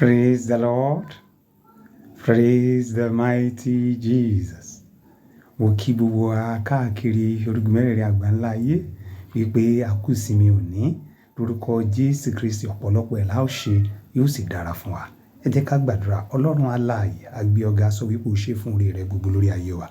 Praise the Lord. Praise the mighty Jesus. Mo kí gbogbo wa káàkiri orígun mẹ́rẹ̀ẹ̀rin àgbáńlá ayé wípé a kú ìsinmi òní lórúkọ Jésù Kristi ọ̀pọ̀lọpọ̀ ẹ̀ la ó ṣe yóò sì dára fún wa. Ẹ jẹ́ ká gbàdúrà. Ọlọ́run alààyè a gbé ọ̀gá sọ wípé o ṣe fún oore rẹ gbogbo lórí ayé wa.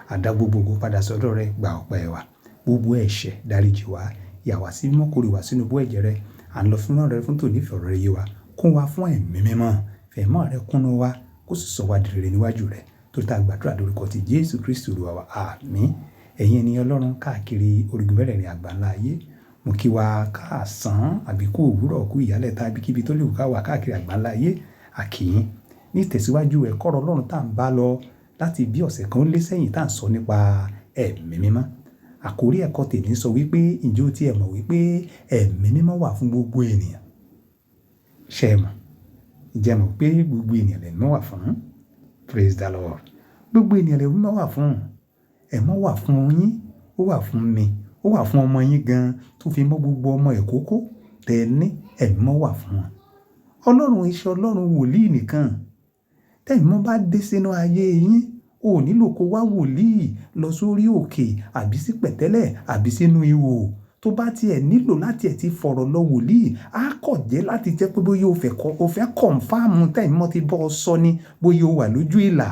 A dá gbogbo ògo padà sọ́dọ̀ rẹ, gba ọpẹ́ wa. Gbogbo ẹ̀ṣẹ̀ dáríjì wá, yà wá sí mímọ́, kórè wá sínú bó ẹ̀jẹ̀ rẹ. À ń lọ fún ọ̀rẹ́ fún tòní ìfẹ́ ọ̀rọ̀ rẹ yé wa. Kún wa fún ẹ̀mí mímọ́. Fẹ̀mọ́ rẹ kúnnú wa kó sì sọ wá di rere níwájú rẹ. Tó tá gbàdúrà lórúkọ ti Jésù Kristi Olúwa wa. Àmín. Ẹ̀yin ènìyàn Ọlọ́run káàkiri orígun mẹ́rẹ̀ẹ̀rin àgbáńlá ayé. Mo kí wa káàsán àbí kú òwúrọ̀ kú ìyálẹ̀ta àbí kíbi tó lè wù ká wà káàkiri àgbáńlá ayé. A kí yín. Ní ìtẹ̀síwájú ẹ̀kọ́ ọ̀rọ̀ Ọlọ́run tá à ń bá lọ láti bí ọ̀sẹ̀ kan lé sẹ́yìn tá à ń sọ nípa ẹ̀mí mímọ́. Àkórí ẹ̀kọ́ tèmi sọ wípé ǹjẹ́ o tiẹ̀ mọ̀ wípé ẹ̀mí mímọ́ wà fún gbogbo ènìyàn? Ṣé ẹ mọ̀? Ǹjẹ́ ẹ mọ̀ pé gbogbo ènìyàn lẹ̀mí wà fún? Praise the Lord. Gbogbo ènìyàn lẹ̀mí wà fún. Ẹ̀mí wà fún yín, ó wà fún mi, ó wà fún ọmọ yín gan tó fi mọ́ gbogbo ọmọ ìkókó tẹ́ ní ẹ̀mí wà fún wọn. Ọlọ́run iṣẹ́ Ọlọ́run wòlíì nìkan. Tẹ́mi mọ́ bá dé sínú ayé yín, o nílò kó wá wòlíì lọ sórí òkè àbí sí pẹ̀tẹ́lẹ̀ àbí sínú ihò. Tó bá tiẹ̀ nílò láti ẹ̀ ti fọ̀rọ̀ lọ wòlíì, á kọ̀ jẹ́ láti jẹ́ pé bóyá o fẹ́ kọ̀ǹfàmù tẹ́mi mọ́ ti bọ́ ọ sọ ni bóyá o wà lójú ìlà.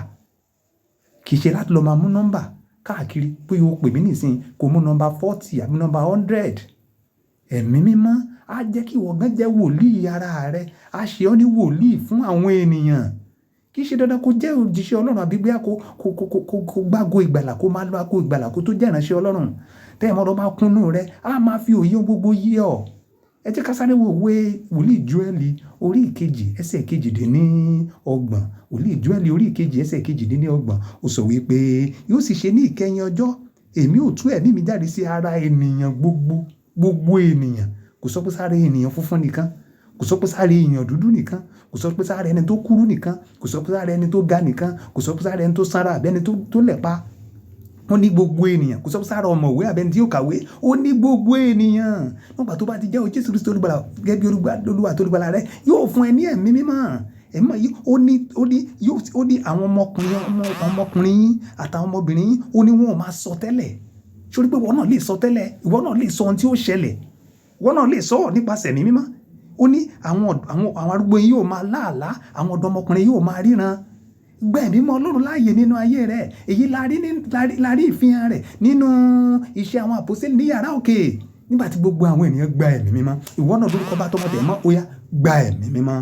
Kì í ṣe láti lọ máa mú nọ́mbà káàkiri bóyá o pè mí nísìnyí kò mú nọ́mbà 40 àbí nọ́mbà 100. Ẹ̀mí mímọ́ á jẹ́ kí ìwọ gan jẹ́ wòlíì ara rẹ, á ṣe ọ́ ní wòlíì fún àwọn ènìyàn. Kì í ṣe dandan kó jẹ́ òjíṣẹ́ Ọlọ́run àbí bóyá kó gbágo ìgbàlà kó máa lo ago ìgbàlà kó tó jẹ́ ìránṣẹ́ Ọlọ́run. Tẹ́mi mọ́ lọ bá kúnnú rẹ, á máa fi òye gbogbo yé ọ. Ẹ jẹ́ ká sáré wo ìwé wòlíì Jóẹ́lì orí ìkejì ẹsẹ̀ kejìdínlọ́gbọ̀n. Wòlíì Jóẹ́lì orí ìkejì ẹsẹ̀ kejìdínlọ́gbọ̀n. Ó sọ wípé yóò sì ṣe ní ìkẹyìn ọjọ́, èmi ò tú ẹ̀mí mi jáde sí ara ènìyàn gbogbo ènìyàn. Kò sọ pé sára ènìyàn funfun nìkan, kò sọ pé sára èèyàn dúdú nìkan, kò sọ pé sára ẹni tó kúrú nìkan, kò sọ pé sára ẹni tó ga nìkan, kò sọ pé sára ẹni tó sanra àbí ẹni tó lẹ̀pa. Ó ní gbogbo ènìyàn. Kò sọ pé sára ọ̀mọ̀wé àbí ẹni tí yóò kàwé. Ó ní gbogbo ènìyàn. Nígbà tó bá ti jẹ́ Jésù Kristi Olùgbàlà gẹ́gẹ́ bí Olúwa àti Olùgbàlà rẹ, yóò fún ẹ ní ẹ̀mí mímọ́. Ẹ̀mí yìí ó ní àwọn ọmọkùnrin yín àtàwọn ọmọbìnrin yín, ó ní wọn ò máa sọ tẹ́lẹ̀. Ṣorí pé ìwọ náà lè sọ tẹ́lẹ̀, ìwọ náà lè sọ ohun tí ó ṣẹlẹ̀. Ìwọ náà lè sọ nípasẹ̀ ẹ̀mí mímọ́. Ó ní àwọn arúgbó yín yóò máa lá àlá, àwọn ọ̀dọ́mọkùnrin yóò máa ríran. Gba ẹ̀mí mímọ́ Ọlọ́run láàyè nínú ayé rẹ̀. Èyí la rí ìfihàn rẹ̀ nínú iṣẹ́ àwọn àpọ́sítélì ní yàrá òkè. Nígbà tí gbogbo àwọn ènìyàn gba ẹ̀mí mímọ́, ìwọ náà lórúkọ bá tọmọ tẹ̀ mọ́, ó yá gba ẹ̀mí mímọ́.